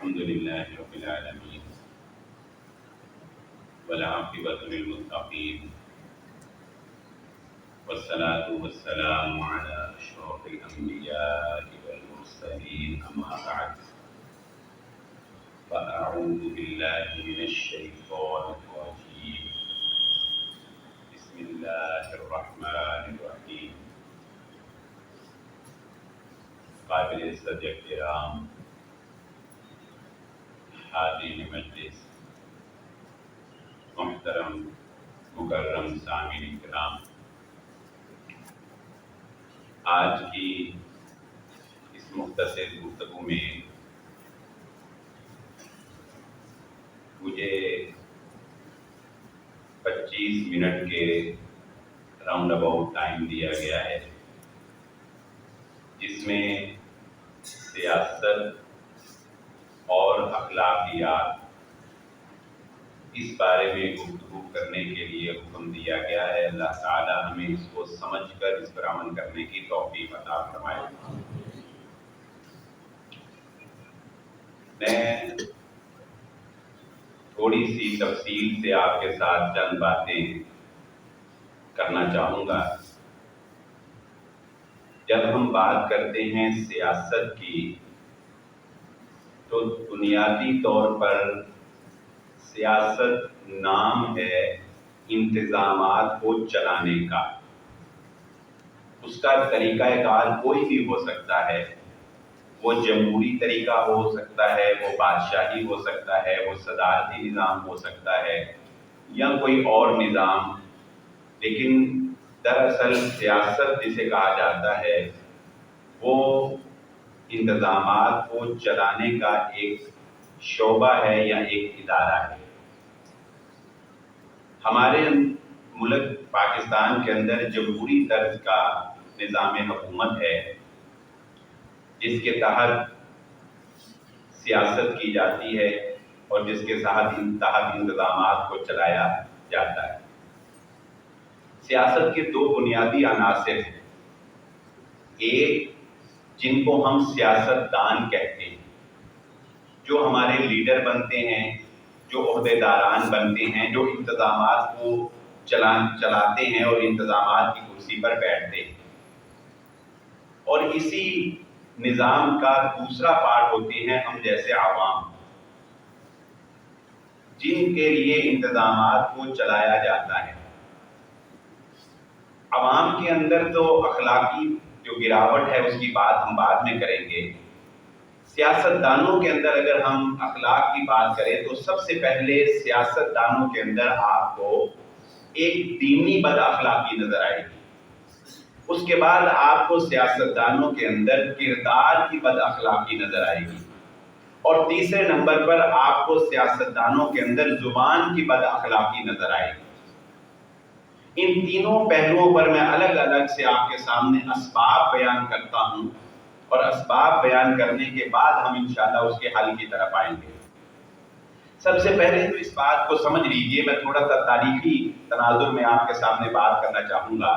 الحمد لله رب العالمين والعاقبة للمتقين والصلاة والسلام على أشرف الأنبياء والمرسلين أما بعد فأعوذ بالله من الشيطان الرجيم بسم الله الرحمن الرحيم قابل عزت احترام حاضرین مجلس، محترم مکرم سامعین کرام، آج کی اس مختصر گفتگو میں مجھے 25 منٹ کے راؤنڈ اباؤٹ ٹائم دیا گیا ہے، جس میں سیاست اور اخلاقیات اس بارے میں گفتگو کرنے کے لیے حکم دیا گیا ہے۔ اللہ تعالی ہمیں اس کو سمجھ کر اس پر عمل کرنے کی توفیق عطا فرمائے۔ میں تھوڑی سی تفصیل سے آپ کے ساتھ چند باتیں کرنا چاہوں گا۔ جب ہم بات کرتے ہیں سیاست کی تو بنیادی طور پر سیاست نام ہے انتظامات کو چلانے کا۔ اس کا طریقہ کار کوئی بھی ہو سکتا ہے، وہ جمہوری طریقہ ہو سکتا ہے، وہ بادشاہی ہو سکتا ہے، وہ صدارتی نظام ہو سکتا ہے یا کوئی اور نظام، لیکن دراصل سیاست جسے کہا جاتا ہے وہ انتظامات کو چلانے کا ایک شعبہ ہے یا ایک ادارہ ہے۔ ہمارے ملک پاکستان کے اندر جمہوری طرز کا نظام حکومت ہے، جس کے تحت سیاست کی جاتی ہے اور جس کے تحت انتظامات کو چلایا جاتا ہے۔ سیاست کے دو بنیادی عناصر ہیں، ایک جن کو ہم سیاست دان کہتے ہیں، جو ہمارے لیڈر بنتے ہیں، جو عہدیداران بنتے ہیں، جو انتظامات کو چلاتے ہیں اور انتظامات کی کرسی پر بیٹھتے ہیں، اور اسی نظام کا دوسرا پارٹ ہوتے ہیں ہم جیسے عوام، جن کے لیے انتظامات کو چلایا جاتا ہے۔ عوام کے اندر تو اخلاقی جو گراوٹ ہے اس کی بات ہم بعد میں کریں گے۔ سیاست دانوں کے اندر اگر ہم اخلاق کی بات کریں تو سب سے پہلے سیاست دانوں کے اندر آپ کو ایک دینی بد اخلاقی نظر آئے گی، اس کے بعد آپ کو سیاست دانوں کے اندر کردار کی بد اخلاقی نظر آئے گی، اور تیسرے نمبر پر آپ کو سیاست دانوں کے اندر زبان کی بد اخلاقی نظر آئے گی۔ ان تینوں پہلوؤں پر میں الگ الگ سے آپ کے سامنے اسباب بیان کرتا ہوں، اور اسباب بیان کرنے کے بعد ہم انشاءاللہ اس کے حل کی طرف آئیں گے۔ سب سے پہلے تو اس بات کو سمجھ لیجئے، میں تھوڑا سا تاریخی تناظر میں آپ کے سامنے بات کرنا چاہوں گا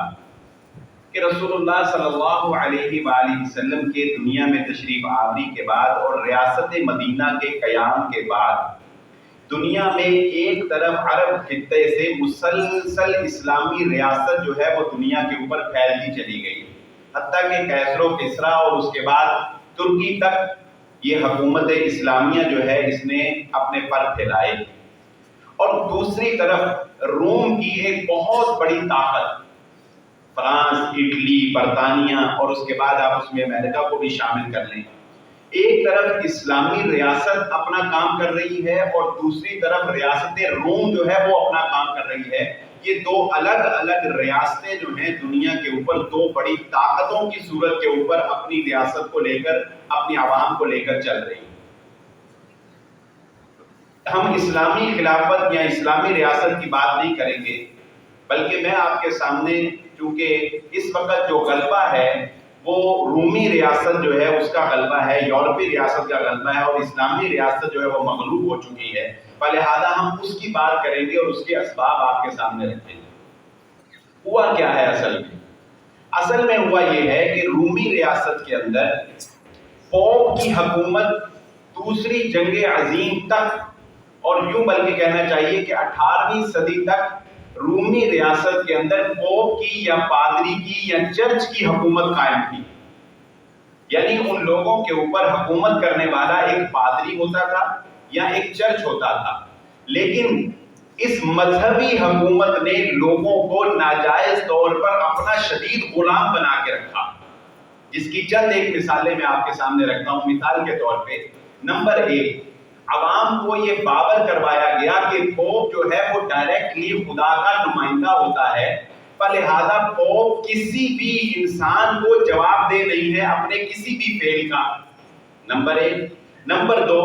کہ رسول اللہ صلی اللہ علیہ وآلہ وسلم کے دنیا میں تشریف آوری کے بعد اور ریاست مدینہ کے قیام کے بعد دنیا میں ایک طرف عرب خطے سے مسلسل اسلامی ریاست جو ہے وہ دنیا کے اوپر پھیلتی چلی گئی، حتیٰ کہ کیسر و کسریٰ اور اس کے بعد ترکی تک یہ حکومت اسلامیہ جو ہے اس نے اپنے پر پھیلائے، اور دوسری طرف روم کی ایک بہت بڑی طاقت فرانس، اٹلی، برطانیہ اور اس کے بعد آپ اس میں امریکہ کو بھی شامل کر لیں، ایک طرف اسلامی ریاست اپنا کام کر رہی ہے اور دوسری طرف ریاست روم جو ہے وہ اپنا کام کر رہی ہے۔ یہ دو الگ الگ ریاستیں جو ہیں دنیا کے اوپر دو بڑی طاقتوں کی صورت کے اوپر اپنی ریاست کو لے کر، اپنی عوام کو لے کر چل رہی ہیں۔ ہم اسلامی خلافت یا اسلامی ریاست کی بات نہیں کریں گے، بلکہ میں آپ کے سامنے چونکہ اس وقت جو غلبہ ہے وہ رومی ریاست جو ہے اس کا غلبہ ہے، یورپی ریاست کا غلبہ ہے، اور اسلامی ریاست جو ہے وہ مغلوب ہو چکی ہے، فلہذا ہم اس کی بات کریں گے اور اس کے اسباب آپ کے سامنے رکھیں گے۔ ہوا کیا ہے اصل میں ہوا یہ ہے کہ رومی ریاست کے اندر پوپ کی حکومت دوسری جنگ عظیم تک، اور یوں بلکہ کہنا چاہیے کہ 18ویں صدی تک رومی ریاست کے اندر پوپ کی یا پادری کی یا چرچ کی حکومت قائم تھی. یعنی ان لوگوں کے اوپر حکومت کرنے والا ایک پادری ہوتا تھا یا ایک چرچ ہوتا تھا. لیکن اس مذہبی حکومت نے لوگوں کو ناجائز طور پر اپنا شدید غلام بنا کے رکھا، جس کی چند ایک مثالیں میں آپ کے سامنے رکھتا ہوں. مثال کے طور پہ نمبر 1، عوام کو یہ باور کروایا گیا کہ پوپ جو ہے وہ ڈائریکٹلی خدا کا نمائندہ ہوتا ہے، فلہذا پوپ کسی بھی انسان کو جواب دہ نہیں ہے اپنے کسی بھی فعل کا. نمبر 1. نمبر 2،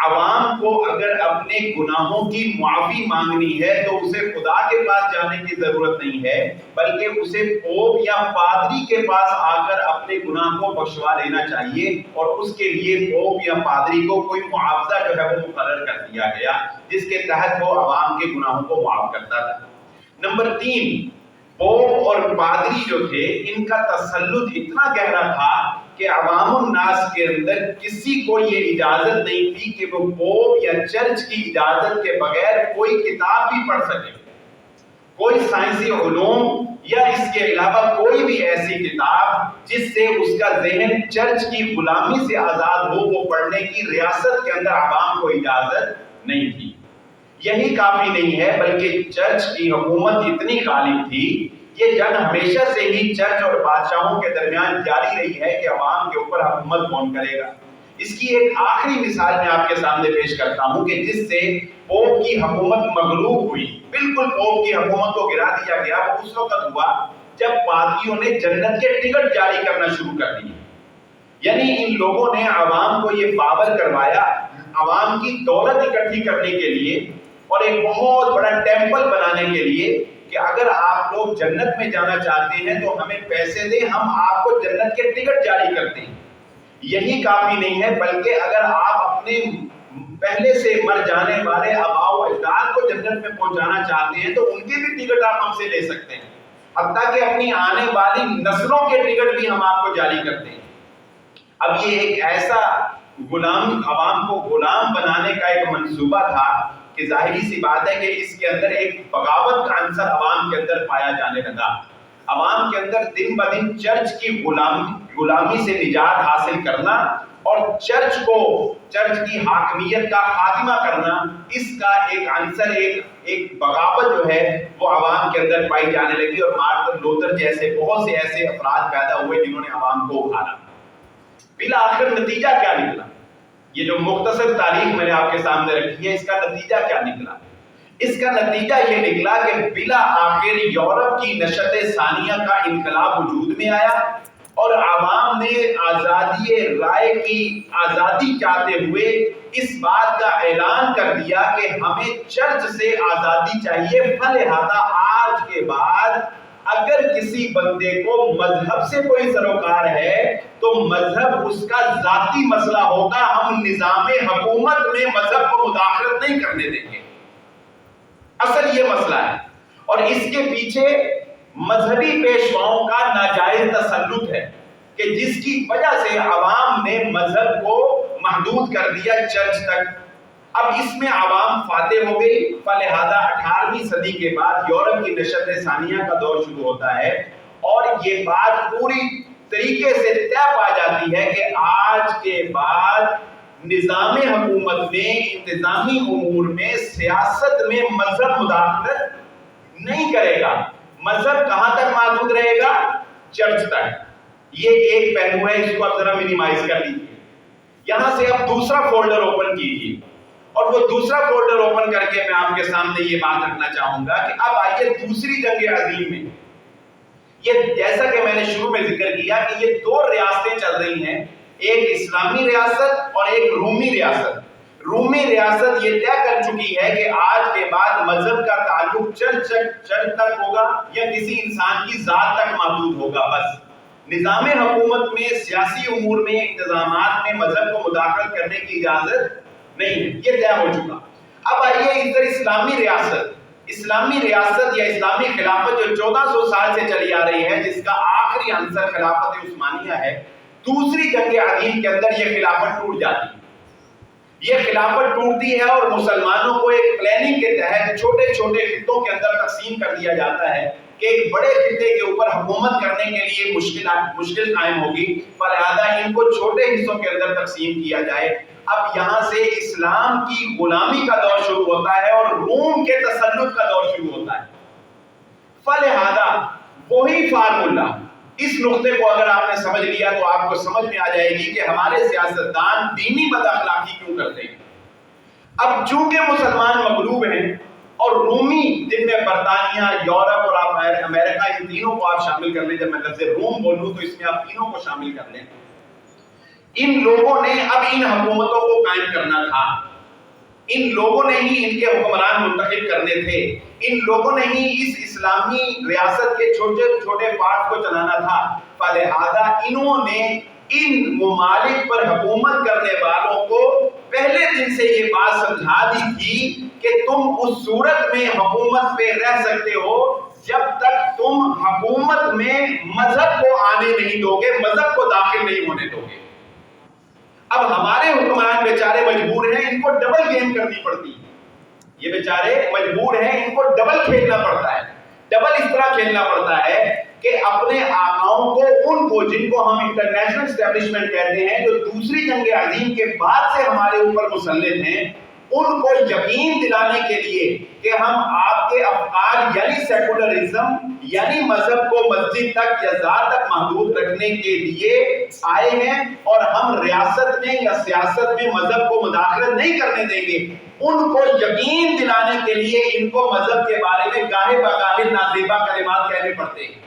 عوام کو اگر اپنے گناہوں کی معافی مانگنی ہے تو اسے خدا کے پاس جانے کی ضرورت نہیں ہے، بلکہ اسے پوپ یا پادری کے پاس آ کر اپنے گناہ کو بخشوا لینا چاہیے، اور اس کے لیے پوپ یا پادری کو کوئی معاوضہ جو ہے وہ مقرر کر دیا گیا جس کے تحت وہ عوام کے گناہوں کو معاف کرتا تھا. نمبر 3، پوپ اور پادری جو تھے ان کا تسلط اتنا گہرا تھا کہ عوام الناس کے اندر کسی کو یہ اجازت نہیں تھی کہ وہ پوپ یا چرچ کی اجازت کے بغیر کوئی کتاب بھی پڑھ سکے. کوئی سائنسی علوم یا اس کے علاوہ کوئی بھی ایسی کتاب جس سے اس کا ذہن چرچ کی غلامی سے آزاد ہو، وہ پڑھنے کی ریاست کے اندر عوام کو اجازت نہیں تھی. یہی کافی نہیں ہے بلکہ چرچ کی حکومت اتنی غالب تھی، یہ جنگ ہمیشہ سے ہی چرچ اور بادشاہوں کے درمیان جاری رہی ہے کہ عوام کے اوپر حکومت کون کرے گا. اس کی ایک آخری مثال میں آپ کے سامنے پیش کرتا ہوں کہ جس سے پوپ کی حکومت مغلوب ہوئی، بالکل پوپ کی حکومت کو گرا دیا گیا. وہ اس وقت ہوا جب پادریوں نے جنت کے ٹکٹ جاری کرنا شروع کر دیے. یعنی ان لوگوں نے عوام کو یہ باور کروایا عوام کی دولت اکٹھی کرنے کے لیے اور ایک بہت بڑا ٹیمپل بنانے کے لیے کہ اگر آپ لوگ جنت میں جانا چاہتے ہیں تو ہمیں پیسے دیں، ہم آپ کو جنت کے ٹکٹ جاری کرتے ہیں. یہی کافی نہیں ہے بلکہ اگر آپ اپنے پہلے سے مر جانے والے آباء و اجداد کو جنت میں پہنچانا چاہتے ہیں تو ان کے بھی ٹکٹ آپ ہم سے لے سکتے ہیں، حتیٰ کہ اپنی آنے والی نسلوں کے ٹکٹ بھی ہم آپ کو جاری کرتے ہیں. اب یہ ایک ایسا غلام، عوام کو غلام بنانے کا ایک منصوبہ تھا کہ ظاہری سی بات ہے کہ اس کے اندر ایک بغاوت کا عنصر عوام کے اندر پایا جانے لگا. عوام کے اندر دن بدن چرچ کی غلامی سے نجات حاصل کرنا اور چرچ کی حاکمیت کا خاتمہ کرنا، اس کا ایک عنصر، ایک بغاوت جو ہے وہ عوام کے اندر پائی جانے لگی، اور مارٹن لوتھر جیسے بہت سے ایسے افراد پیدا ہوئے جنہوں نے عوام کو اکھاڑا. بالآخر نتیجہ کیا نکلا؟ یہ جو مختصر تاریخ میں نے آپ کے سامنے رکھی ہے، اس کا نتیجہ کیا نکلا؟ اس کا نتیجہ یہ نکلا کہ بالآخر یورپ کی نشت ثانیہ کا انقلاب وجود میں آیا اور عوام نے آزادی رائے کی آزادی چاہتے ہوئے اس بات کا اعلان کر دیا کہ ہمیں چرچ سے آزادی چاہیے. فلہذا آج کے بعد اگر کسی بندے کو مذہب سے کوئی سروکار ہے تو مذہب اس کا ذاتی مسئلہ ہوگا، ہم نظام حکومت میں مذہب کو مداخلت نہیں کرنے دیں گے. اصل یہ مسئلہ ہے، اور اس کے پیچھے مذہبی پیشواؤں کا ناجائز تسلط ہے کہ جس کی وجہ سے عوام نے مذہب کو محدود کر دیا چرچ تک. اب اس میں عوام فاتح ہو گئی، فلہذا 18ویں صدی کے بعد یورپ کی نشت ثانیہ کا دور شروع ہوتا ہے، اور یہ بات پوری طریقے سے طے پا جاتی ہے کہ آج کے بعد نظام حکومت میں، انتظامی امور میں، سیاست میں مذہب مداخلت نہیں کرے گا. مذہب کہاں تک محدود رہے گا؟ چرچ تک. یہ ایک پہلو ہے، اس کو آپ ذرا منیمائز کر لیجیے. یہاں سے آپ دوسرا فولڈر اوپن کیجیے، اور وہ دوسرا فولڈر اوپن کر کے میں آپ کے سامنے یہ بات رکھنا چاہوں گا کہ اب آئیے دوسری جنگ عظیم میں. یہ جیسا کہ میں نے شروع میں ذکر کیا کہ یہ دو ریاستیں چل رہی ہیں، ایک اسلامی ریاست اور ایک رومی ریاست. رومی ریاست یہ طے کر چکی ہے کہ آج کے بعد مذہب کا تعلق چرچ تک ہوگا یا کسی انسان کی ذات تک محدود ہوگا. بس نظام حکومت میں، سیاسی امور میں، انتظامات میں مذہب کو مداخلت کرنے کی اجازت نہیں ہے، یہ طے ہو چکا. اب آئیے ادھر اسلامی ریاست یا اسلامی خلافت جو 1400 سال سے چلی آ رہی ہے، جس کا آخری عنصر خلافت عثمانیہ ہے. دوسری جنگ عظیم کے اندر یہ خلافت ٹوٹ جاتی ہے. یہ خلافت ٹوٹتی ہے اور مسلمانوں کو ایک پلاننگ کے تحت چھوٹے چھوٹے خطوں کے اندر تقسیم کر دیا جاتا ہے کہ ایک بڑے خطے کے اوپر حکومت کرنے کے لیے مشکل قائم ہوگی، فلہذا ان کو چھوٹے حصوں کے اندر تقسیم کیا جائے۔ اب یہاں سے اسلام کی غلامی کا دور شروع ہوتا ہے اور روم کے تسلط کا دور شروع ہوتا ہے۔ فلہذا وہی فارمولہ، اس نقطے کو اگر آپ نے سمجھ لیا تو آپ کو سمجھ میں آ جائے گی کہ ہمارے سیاستدان دینی بد اخلاقی کیوں کرتے ہیں۔ اب چونکہ مسلمان مغلوب ہیں اور رومی، جن میں برطانیہ، یورپ اور امریکہ، ان تینوں کو آپ شامل کر لیں، جب میں لفظ روم بولوں تو اس میں آپ تینوں کو شامل کر لیں، ان لوگوں نے اب ان حکومتوں کو قائم کرنا تھا، ان لوگوں نے ہی ان کے حکمران منتخب کرنے تھے، ان لوگوں نے ہی اس اسلامی ریاست کے چھوٹے چھوٹے پارٹ کو چلانا تھا۔ فلہذا انہوں نے ان ممالک پر حکومت کرنے والوں کو پہلے دن سے یہ بات سمجھا دی تھی کہ تم اس صورت میں حکومت پہ رہ سکتے ہو جب تک تم حکومت میں مذہب کو آنے نہیں دو گے، مذہب کو داخل نہیں ہونے دو گے۔ اب ہمارے حکمران بیچارے مجبور ہیں، ان کو ڈبل گیم کرنی پڑتی ہے، یہ بیچارے مجبور ہیں، ان کو ڈبل کھیلنا پڑتا ہے۔ ڈبل اس طرح کھیلنا پڑتا ہے کہ اپنے آقاؤں کو، ان کو جن کو ہم انٹرنیشنل اسٹیبلشمنٹ کہتے ہیں، جو دوسری جنگ عظیم کے بعد سے ہمارے اوپر مسلط ہیں، ان کو یقین دلانے کے لیے کہ ہم آپ کے افکار یعنی سیکولرزم یعنی مذہب کو مسجد تک یا ذات تک محدود رکھنے کے لیے آئے ہیں اور ہم ریاست میں یا سیاست میں مذہب کو مداخلت نہیں کرنے دیں گے، ان کو یقین دلانے کے لیے ان کو مذہب کے بارے میں گاہے بگاہے نازیبا کلمات کہنے پڑتے ہیں۔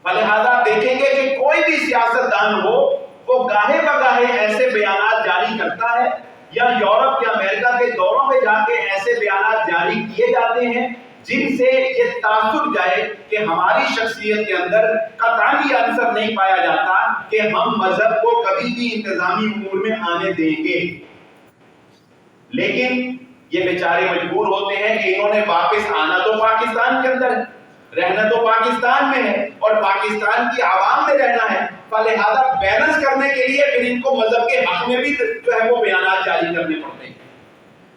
فلہذا دیکھیں گے کہ کوئی بھی سیاستدان ہو وہ گاہے بگاہے ایسے بیانات جاری کرتا ہے، یا یورپ یا امریکہ کے دوروں میں جا کے ایسے بیانات جاری کیے جاتے ہیں جن سے یہ تاثر جائے کہ ہماری شخصیت کے اندر قطعاً یہ عنصر نہیں پایا جاتا کہ ہم مذہب کو کبھی بھی انتظامی امور میں آنے دیں گے۔ لیکن یہ بیچارے مجبور ہوتے ہیں کہ انہوں نے واپس آنا تو پاکستان کے اندر، رہنا تو پاکستان میں ہے اور پاکستان کی عوام میں رہنا ہے، فلہذا بیلنس کرنے کے لیے پھر ان کو مذہب کے حق میں بھی جو ہے وہ بیانات جاری کرنے پڑتے ہیں۔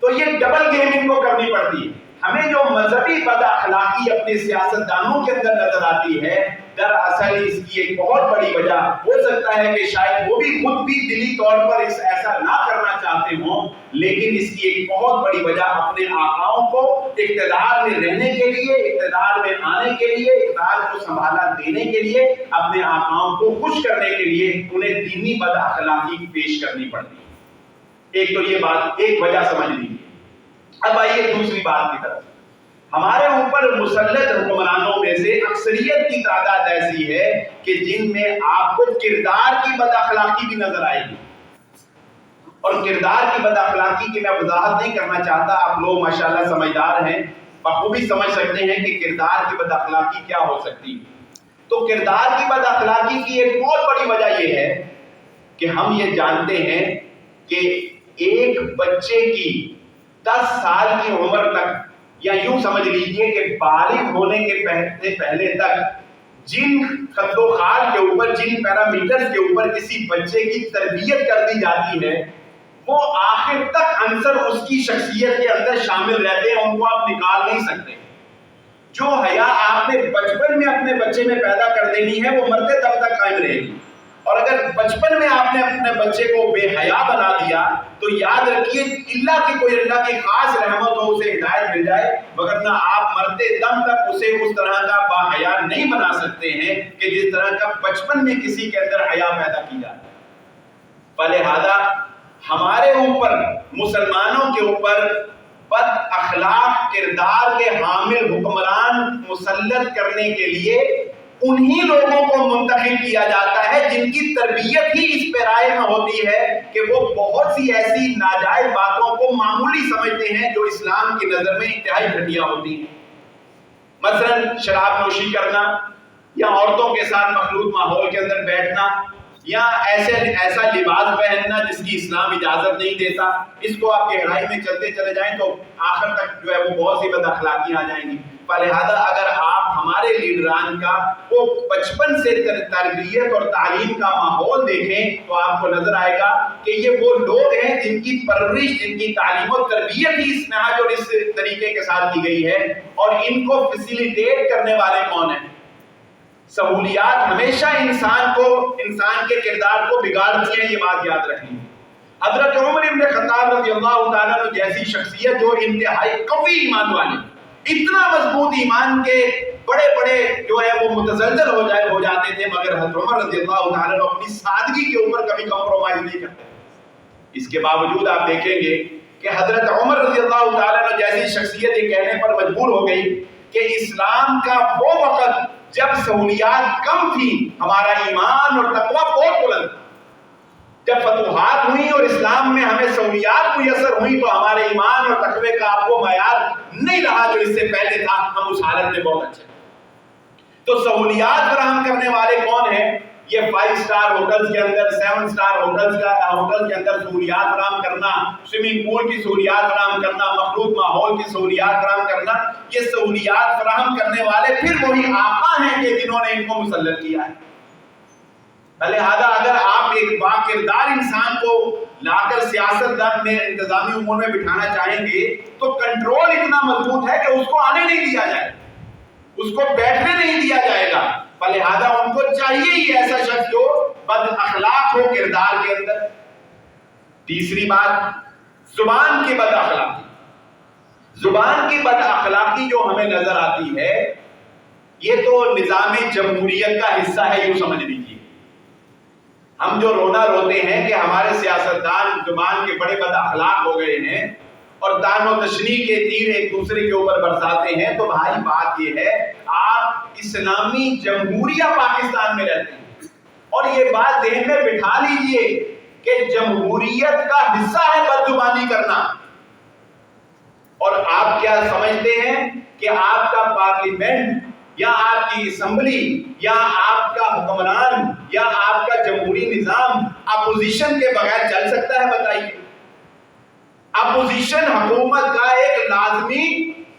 تو یہ ڈبل گیم ان کو کرنی پڑتی ہے۔ ہمیں جو مذہبی بد اخلاقی اپنے سیاستدانوں کے اندر نظر آتی ہے، دراصل اس کی ایک بہت بڑی وجہ ہو سکتا ہے کہ شاید وہ بھی خود بھی دلی طور پر ایسا نہ کرنا چاہتے ہوں، لیکن اس کی ایک بہت بڑی وجہ اپنے آقاؤں کو اقتدار میں رہنے کے لیے، اقتدار میں آنے کے لیے، اقتدار کو سنبھالا دینے کے لیے، اپنے آقاؤں کو خوش کرنے کے لیے انہیں دینی بد اخلاقی پیش کرنی پڑتی ہے۔ ایک تو یہ بات، ایک وجہ سمجھ لیجیے۔ اب آئیے دوسری بات کی طرف۔ ہمارے اوپر مسلط حکمرانوں میں سے اکثریت کی تعداد ایسی ہے کہ جن میں آپ کو کردار کی بد اخلاقی بھی نظر آئے گی، اور کردار کی بد اخلاقی کی میں وضاحت نہیں کرنا چاہتا، آپ لوگ ماشاءاللہ سمجھدار ہیں، بخوبی سمجھ سکتے ہیں کہ کردار کی بد اخلاقی کیا ہو سکتی ہے۔ تو کردار کی بد اخلاقی کی ایک بہت بڑی وجہ یہ ہے کہ ہم یہ جانتے ہیں کہ ایک بچے کی 10 سال کی عمر تک، یا یوں سمجھ لیجئے کہ بالغ ہونے کے پہلے تک جن خط و خال کے اوپر، جن پیرامیٹرز کے اوپر کسی بچے کی تربیت کر دی جاتی ہے، وہ آخر تک عنصر اس کی شخصیت کے اندر شامل رہتے ہیں، ان کو آپ نکال نہیں سکتے۔ جو حیا آپ نے بچپن میں اپنے بچے میں پیدا کر دینی ہے وہ مرتے دم تک قائم رہے گی، اور اگر بچپن میں آپ نے اپنے بچے کو بے حیا بنا دیا تو یاد رکھیے اللہ کی کوئی اللہ کی خاص رحمت ہو، اسے ہدایت مل جائے، وگرنہ آپ مرتے دم تک اسے اس طرح کا با حیا نہیں بنا سکتے ہیں کہ جس طرح کا بچپن میں کسی کے اندر حیا پیدا کی جائے۔ فلہذا ہمارے اوپر، مسلمانوں کے اوپر بد اخلاق کردار کے حامل حکمران مسلط کرنے کے لیے انہی لوگوں کو منتخب کیا جاتا ہے جن کی تربیت ہی اس پیرائے میں ہوتی ہے کہ وہ بہت سی ایسی ناجائز باتوں کو معمولی سمجھتے ہیں جو اسلام کی نظر میں انتہائی گھٹیا ہوتی ہیں۔ مثلا شراب نوشی کرنا، یا عورتوں کے ساتھ مخلوط ماحول کے اندر بیٹھنا، یا ایسا لباس پہننا جس کی اسلام اجازت نہیں دیتا۔ اس کو آپ گہرائی میں چلتے چلے جائیں تو آخر تک جو ہے وہ بہت سی بد اخلاقیاں آ جائیں گی۔ فلہذا اگر آپ ہمارے لیڈران کا وہ بچپن سے تربیت اور تعلیم کا ماحول دیکھیں تو آپ کو نظر آئے گا کہ یہ وہ لوگ ہیں جن کی پرورش، جن کی تعلیم و تربیت ہی اس نہج اور اس طریقے کے ساتھ کی گئی ہے. اور ان کو فیسیلیٹیٹ کرنے والے کون ہیں؟ سہولیات ہمیشہ انسان کے کردار کو بگاڑتی ہیں، یہ بات یاد رکھیں. حضرت عمر بن خطاب رضی اللہ تعالیٰ عنہ جیسی شخصیت جو انتہائی قوی ایمان والے، اتنا مضبوط ایمان کے بڑے بڑے جو ہے وہ متزلزل ہو جاتے تھے، مگر حضرت عمر رضی اللہ تعالیٰ عنہ اپنی سادگی کے اوپر کبھی کمپرومائز نہیں کرتے. اس کے باوجود آپ دیکھیں گے کہ حضرت عمر رضی اللہ تعالیٰ عنہ جیسی شخصیت یہ کہنے پر مجبور ہو گئی کہ اسلام کا وہ وقت جب سہولیات کم تھی، ہمارا ایمان اور تقویٰ بہت بلند. جب فتوحات ہوئی اور اسلام میں ہمیں سہولیات میسر ہوئی تو ہمارے ایمان اور تقوی کا وہ معیار نہیں رہا جو اس سے پہلے تھا. ہم اس حالت میں بہت اچھے. تو سہولیات فراہم کرنے والے کون ہیں؟ یہ 5 اسٹار ہوٹلز کے اندر، 7 اسٹار ہوٹلز کے اندر سہولیات فراہم کرنا، سوئمنگ پول کی سہولیات فراہم کرنا، مخلوط ماحول کی سہولیات فراہم کرنا، یہ سہولیات فراہم کرنے والے پھر وہی آقا ہیں کہ جنہوں نے ان کو مسلط کیا ہے. لہذا اگر آپ ایک باکردار انسان کو لا کر سیاست دان میں انتظامی امور میں بٹھانا چاہیں گے تو کنٹرول اتنا مضبوط ہے کہ اس کو آنے نہیں دیا جائے، اس کو بیٹھنے نہیں دیا جائے گا. لہذا ان کو چاہیے ہی ایسا شخص جو بد اخلاق ہو کردار کے اندر. تیسری بات، زبان کی بد اخلاقی. زبان کی بد اخلاقی جو ہمیں نظر آتی ہے یہ تو نظام جمہوریت کا حصہ ہے، یوں سمجھ لیجیے. ہم جو رونا روتے ہیں کہ ہمارے سیاستدان زبان کے بڑے بد اخلاق ہو گئے ہیں اور طعن و تشنیع کے تیر ایک دوسرے کے اوپر برساتے ہیں، تو بھائی بات یہ ہے آپ اسلامی جمہوریہ پاکستان میں رہتے ہیں اور یہ بات ذہن میں بٹھا لیجئے کہ جمہوریت کا حصہ ہے بد زبانی کرنا. اور آپ کیا سمجھتے ہیں کہ آپ کا پارلیمنٹ یا آپ کی اسمبلی یا آپ کا حکمران یا آپ کا جمہوری نظام اپوزیشن کے بغیر چل سکتا ہے؟ بتائیے. اپوزیشن حکومت کا ایک لازمی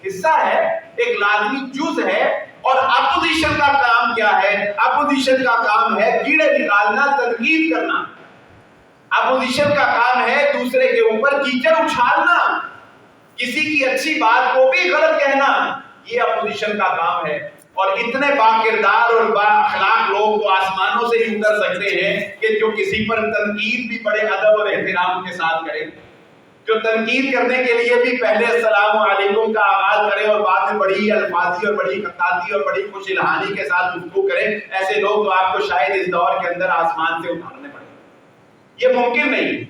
حصہ ہے، ایک لازمی جز ہے. اور اپوزیشن کا کام کیا ہے؟ اپوزیشن کا کام ہے کیڑے نکالنا، تنقید کرنا. اپوزیشن کا کام ہے دوسرے کے اوپر کیچڑ اچھالنا، کسی کی اچھی بات کو بھی غلط کہنا. یہ اپوزیشن کا کام ہے. اور اتنے باکردار اور با اخلاق لوگ تو آسمانوں سے ہی اتر سکتے ہیں کہ جو کسی پر تنقید بھی بڑے ادب اور احترام کے ساتھ کرے، جو تنقید کرنے کے لیے بھی پہلے السلام علیکم کا آغاز کرے اور بعد میں بڑی الفاظی اور بڑی خطاطی اور بڑی خوش الہانی کے ساتھ گفتگو کرے. ایسے لوگ تو آپ کو شاید اس دور کے اندر آسمان سے اتارنے پڑے. یہ ممکن نہیں.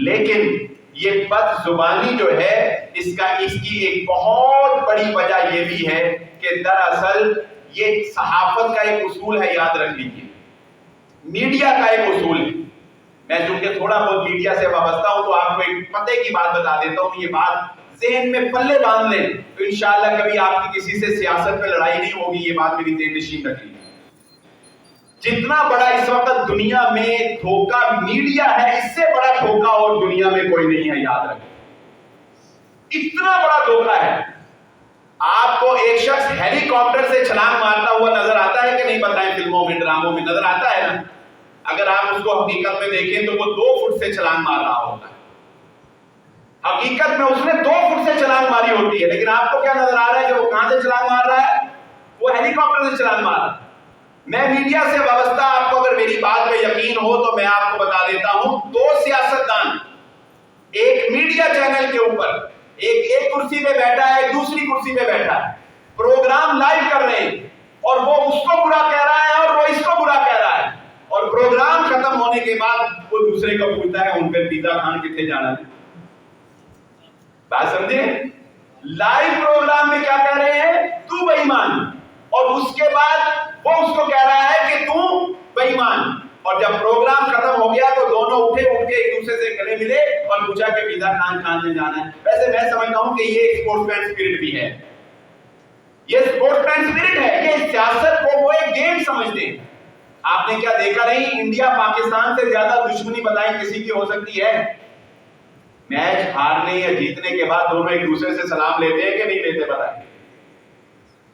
لیکن یہ بد زبانی جو ہے اس کی ایک بہت بڑی وجہ یہ بھی ہے کہ دراصل یہ صحافت کا ایک اصول ہے، یاد رکھ لیجیے. میڈیا کا ایک اصول ہے. میں چونکہ تھوڑا بہت میڈیا سے وابستہ ہوں تو آپ کو ایک پتے کی بات بتا دیتا ہوں. یہ بات ذہن میں پلے باندھ لیں تو انشاءاللہ کبھی آپ کی کسی سے سیاست پہ لڑائی نہیں ہوگی. یہ بات میری ذہن نشین رکھ لیجیے. جتنا بڑا اس وقت دنیا میں دھوکہ میڈیا ہے، اس سے بڑا دھوکہ اور دنیا میں کوئی نہیں ہے. یاد رکھیں، اتنا بڑا دھوکہ ہے. آپ کو ایک شخص ہیلی کاپٹر سے چھلانگ مارتا ہوا نظر آتا ہے کہ نہیں؟ بتائیں، فلموں میں ڈراموں میں نظر آتا ہے نا. اگر آپ اس کو حقیقت میں دیکھیں تو وہ 2 فٹ سے چھلانگ مار رہا ہوتا ہے. حقیقت میں اس نے 2 فٹ سے چھلانگ ماری ہوتی ہے، لیکن آپ کو کیا نظر آ رہا ہے کہ وہ کہاں سے چھلانگ مار رہا ہے؟ وہ ہیلی کاپٹر سے چھلانگ مار رہا ہے. میں میڈیا سے وابستہ، آپ کو اگر میری بات پہ یقین ہو تو میں آپ کو بتا دیتا ہوں، 2 سیاستدان ایک میڈیا چینل کے اوپر ایک کرسی پہ بیٹھا ہے، ایک دوسری کرسی پہ بیٹھا ہے، پروگرام لائیو کر رہے ہیں اور وہ اس کو برا کہہ رہا ہے اور وہ اس کو برا کہہ رہا ہے. اور پروگرام ختم ہونے کے بعد وہ دوسرے کو پوچھتا ہے ان پہ پیزا کھان کتنے جانا ہے. بات سمجھے؟ لائیو پروگرام میں کیا کہہ رہے ہیں؟ تو بے ایمان. اور اس کے بعد وہ اس کو کہہ رہا ہے کہ تو بے ایمان. اور جب پروگرام ختم ہو گیا تو دونوں اٹھ کے ایک دوسرے سے گلے ملے اور پوچھا کہ پیزا کھانے جانا ہے. ویسے میں سمجھتا ہوں کہ یہ اسپورٹس مین اسپرٹ بھی ہے. یہ اسپورٹس مین اسپرٹ ہے. یہ سیاست کو وہ ایک گیم سمجھتے ہیں. آپ نے کیا دیکھا نہیں؟ انڈیا پاکستان سے زیادہ دشمنی بتائیں کسی کی ہو سکتی ہے؟ میچ ہارنے یا جیتنے کے بعد دونوں ایک دوسرے سے سلام لیتے ہیں کہ نہیں لیتے؟ بتائیں.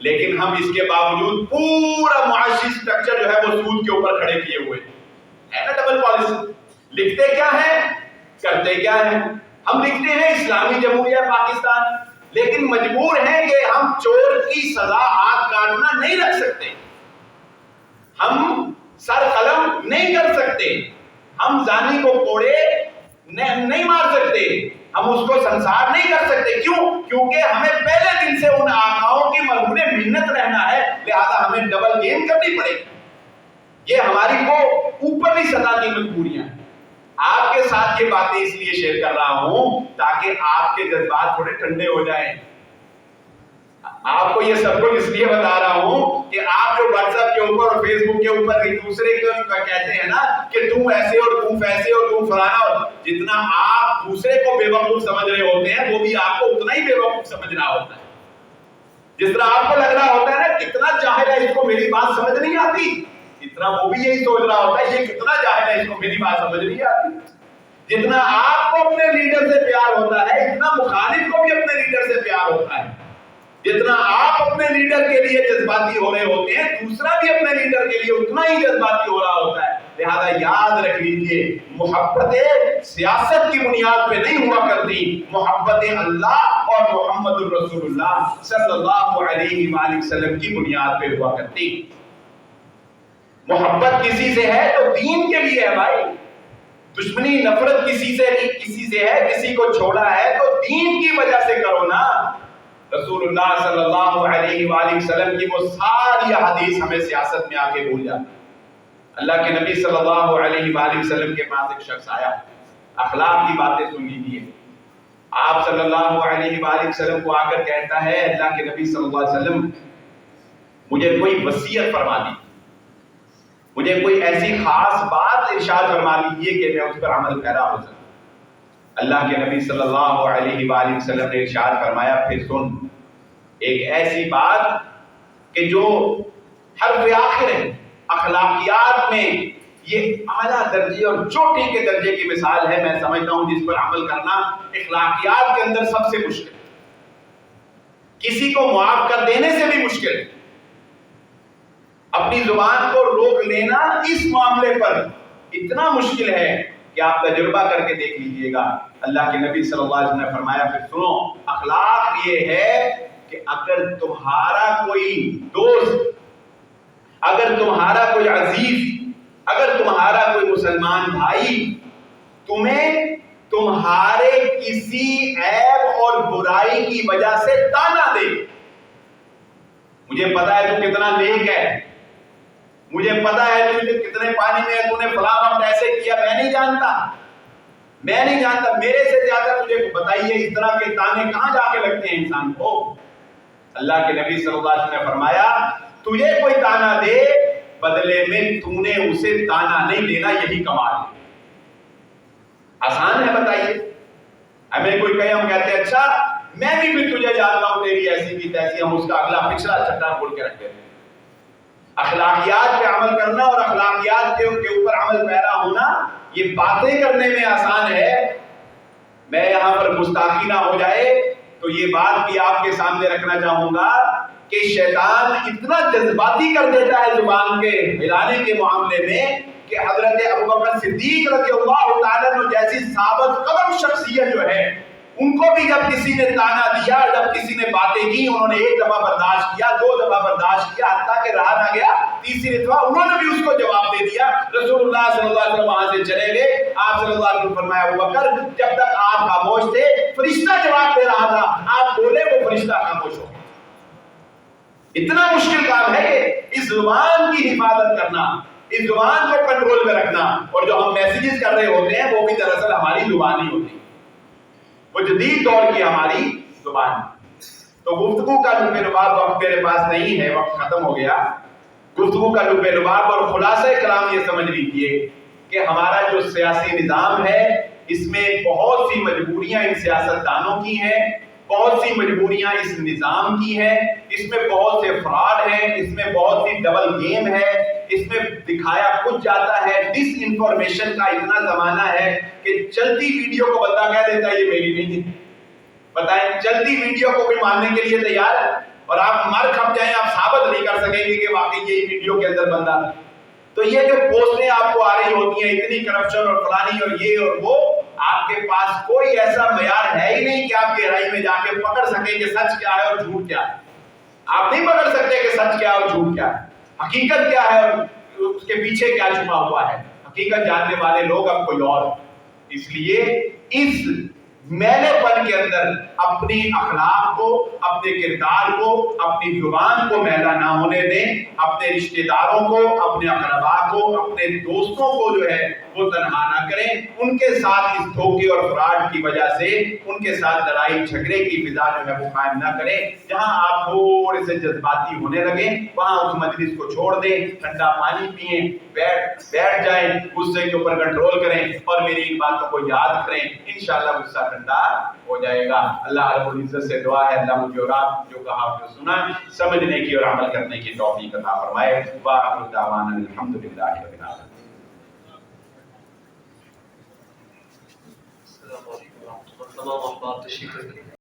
لیکن ہم اس کے باوجود پورا معاشی سٹرکچر جو ہے وہ سود کے اوپر کھڑے کیے ہوئے ہے نا، ڈبل پالیسی. لکھتے کیا ہے، کرتے کیا ہے. ہم لکھتے ہیں اسلامی جمہوریہ پاکستان، لیکن مجبور ہیں کہ ہم چور کی سزا ہاتھ کاٹنا نہیں رکھ سکتے، ہم سر قلم نہیں کر سکتے، ہم زانی کو کوڑے نہیں مار سکتے، ہم اس کو سنسار نہیں کر سکتے. کیوں؟ کیونکہ ہمیں پہلے دن سے ان آقاؤں کی مرہون منت رہنا ہے، لہذا ہمیں ڈبل گیم کرنی پڑے گی. یہ ہماری کو اوپرلی سطح کی مجبوریاں ہیں. آپ کے ساتھ یہ باتیں اس لیے شیئر کر رہا ہوں تاکہ آپ کے جذبات تھوڑے ٹھنڈے ہو جائیں. آپ کو یہ سب کچھ اس لیے بتا رہا ہوں کہ آپ جو واٹس ایپ کے اوپر اور فیس بک کے اوپر ایک دوسرے کو کہتے ہیں نا کہ تم ایسے اور تم ویسے اور تم فلانا، اور جتنا آپ دوسرے کو بے وقوف سمجھ رہے ہوتے ہیں وہ بھی آپ کو اتنا ہی بے وقوف سمجھ رہا ہوتا ہے. جس طرح آپ کو لگ رہا ہوتا ہے نا کتنا جاہل ہے، اس کو میری بات سمجھ نہیں آتی، اتنا وہ بھی یہی سوچ رہا ہوتا ہے یہ کتنا جاہل ہے، اس کو میری بات سمجھ نہیں آتی. جتنا آپ کو اپنے لیڈر سے پیار ہوتا ہے اتنا مخالف کو بھی اپنے لیڈر سے پیار ہوتا ہے. جتنا آپ اپنے لیڈر کے لیے جذباتی ہو رہے ہوتے ہیں دوسرا بھی اپنے لیڈر کے لیے اتنا ہی جذباتی ہو رہا ہوتا ہے. لہذا یاد رکھ لیجئے، محبتیں سیاست کی بنیاد پہ نہیں ہوا کرتی، محبتیں اللہ اور محمد الرسول اللہ صلی اللہ علیہ وآلہ وسلم کی بنیاد پہ ہوا کرتی. محبت کسی سے ہے تو دین کے لیے ہے بھائی. دشمنی نفرت کسی سے ہے، کسی کو چھوڑا ہے تو دین کی وجہ سے کرو نا. رسول اللہ صلی اللہ علیہ وآلہ وسلم کی وہ ساری حدیث ہمیں سیاست میں آ کے بھول جاتی. اللہ کے نبی صلی اللہ علیہ وآلہ وسلم کے پاس ایک شخص آیا، اخلاق کی باتیں سن لیجیے. آپ صلی اللہ علیہ وآلہ وسلم کو آ کر کہتا ہے اللہ کے نبی صلی اللہ علیہ وسلم مجھے کوئی وصیت فرما دی، مجھے کوئی ایسی خاص بات ارشاد فرما دیجیے کہ میں اس پر عمل پیرا ہو سکوں. اللہ کے نبی صلی اللہ علیہ وآلہ وسلم نے ارشاد فرمایا پھر سن ایک ایسی بات کہ جو حرف آخر ہے، اخلاقیات میں یہ اعلیٰ درجے اور چوٹی کے درجے کی مثال ہے. میں سمجھتا ہوں جس پر عمل کرنا اخلاقیات کے اندر سب سے مشکل، کسی کو معاف کر دینے سے بھی مشکل. اپنی زبان کو روک لینا اس معاملے پر اتنا مشکل ہے کہ آپ تجربہ کر کے دیکھ لیجئے گا. اللہ کے نبی صلی اللہ علیہ وسلم نے فرمایا پھر سنو، اخلاق یہ ہے کہ اگر تمہارا کوئی دوست، اگر تمہارا کوئی عزیز، اگر تمہارا کوئی مسلمان بھائی تمہیں تمہارے کسی عیب اور برائی کی وجہ سے تانا دے، مجھے پتا ہے تو کتنا نیک ہے، مجھے پتا ہے تو کتنے پانی میں ہے، تو نے فلاں وقت ایسے کیا، میں نہیں جانتا، میرے سے زیادہ تجھے بتائیے اس طرح کے تانے کہاں جا کے لگتے ہیں انسان کو. اللہ کے نبی صلی اللہ علیہ وسلم نے فرمایا تجھے کوئی تانا دے بدلے میں تو نے اسے تانا نہیں دینا، یہی کمال ہے. آسان ہے بتائیے. ہمیں کوئی کہے ہم کہتے ہیں اچھا میں بھی پھر تجھے جانتا ہوں تیری ایسی بھی تیسی، ہم اس کا اگلا پچھلا چٹا کھول کے رکھتے ہیں. اخلاقیات پہ عمل کرنا اور اخلاقیات کے اوپر عمل پیرا ہونا یہ باتیں کرنے میں آسان ہے. میں یہاں پر گستاخی نہ ہو جائے تو یہ بات بھی آپ کے سامنے رکھنا چاہوں گا کہ شیطان اتنا جذباتی کر دیتا ہے زبان کے ہلانے کے معاملے میں کہ حضرت ابوبکر صدیق رضی اللہ تعالیٰ عنہ جیسی ثابت قدم شخصیت جو ہے ان کو بھی جب کسی نے تانا دیا، جب کسی نے باتیں کی، انہوں نے ایک دفعہ برداشت کیا، دو دفعہ برداشت کیا، حتیٰ کہ رہا نہ گیا تیسری دفعہ انہوں نے بھی اس کو جواب دے دیا. رسول اللہ صلی اللہ علیہ وسلم وہاں سے چلے گئے. آپ صلی اللہ علیہ وسلم فرمایا ابوبکر جب تک آپ خاموش تھے فرشتہ جواب دے رہا تھا، آپ بولے وہ فرشتہ خاموش ہو. اتنا مشکل کام ہے کہ اس زبان کی حفاظت کرنا، اس زبان کو کنٹرول میں رکھنا. اور جو ہم میسیجز کر رہے ہوتے ہیں وہ بھی دراصل ہماری زبان ہی ہوتی ہے، وہ جدید دور کی ہماری زبان. تو گفتگو کا لب لباب وقت میرے پاس نہیں ہے، وقت ختم ہو گیا. گفتگو کا لب لباب اور خلاصہ کلام یہ سمجھ لیجیے کہ ہمارا جو سیاسی نظام ہے اس میں بہت سی مجبوریاں ان سیاستدانوں کی ہیں، بہت سی مجبوریاں اس نظام کی ہیں، اس میں بہت سے فراڈ ہیں، اس میں بہت سی ڈبل گیم ہے، اس میں دکھایا کچھ جاتا ہے. ڈس انفارمیشن کا اتنا زمانہ ہے کہ چلتی ویڈیو کو بندہ کہہ دیتا ہے یہ میری نہیں ہے. بتائیں چلتی ویڈیو کو کوئی ماننے کے لیے تیار ہے؟ اور آپ مر کھپ جائیں آپ ثابت نہیں کر سکیں گے کہ واقعی یہی ویڈیو کے اندر بندہ تھا. تو یہ جو پوسٹیں آپ کو آ رہی ہوتی ہیں اتنی کرپشن اور فلانی اور یہ اور وہ, آپ کے پاس کوئی ایسا معیار ہے ہی نہیں کہ آپ گہرائی میں جا کے پکڑ سکیں کہ سچ کیا ہے اور جھوٹ کیا ہے. آپ نہیں پکڑ سکتے کہ سچ کیا ہے اور جھوٹ کیا ہے, حقیقت کیا ہے اور اس کے پیچھے کیا چھپا ہوا ہے. حقیقت جاننے والے لوگ اب کوئی اور. اس لیے اس میلے پن کے اندر اپنی اخلاق کو, اپنے کردار کو, اپنی زبان کو میلا نہ ہونے دیں. اپنے رشتہ داروں کو, اپنے اقربا کو, اپنے دوستوں کو جو ہے وہ تنہا نہ کریں. ان کے ساتھ اس دھوکے اور فراڈ کی وجہ سے ان کے ساتھ لڑائی جھگڑے کی فضا جو ہے وہ قائم نہ کریں. جہاں آپ تھوڑے سے جذباتی ہونے لگیں وہاں اس مجلس کو چھوڑ دیں, ٹھنڈا پانی پئیں, بیٹھ جائیں, غصے کے اوپر کنٹرول کریں اور میری ان باتوں کو یاد کریں. انشاءاللہ غصہ ٹھنڈا ہو جائے گا. اللہ رب العزت سے دعا ہے اللہ مجھے اور آپ جو کہا جو سنا سمجھنے کی اور عمل کرنے کی توفیق عطا فرمائے. وآخر دعوانا الحمدللہ رب العالمین. السلام علیکم ورحمۃ اللہ. تمام احباب تشریف رکھیں.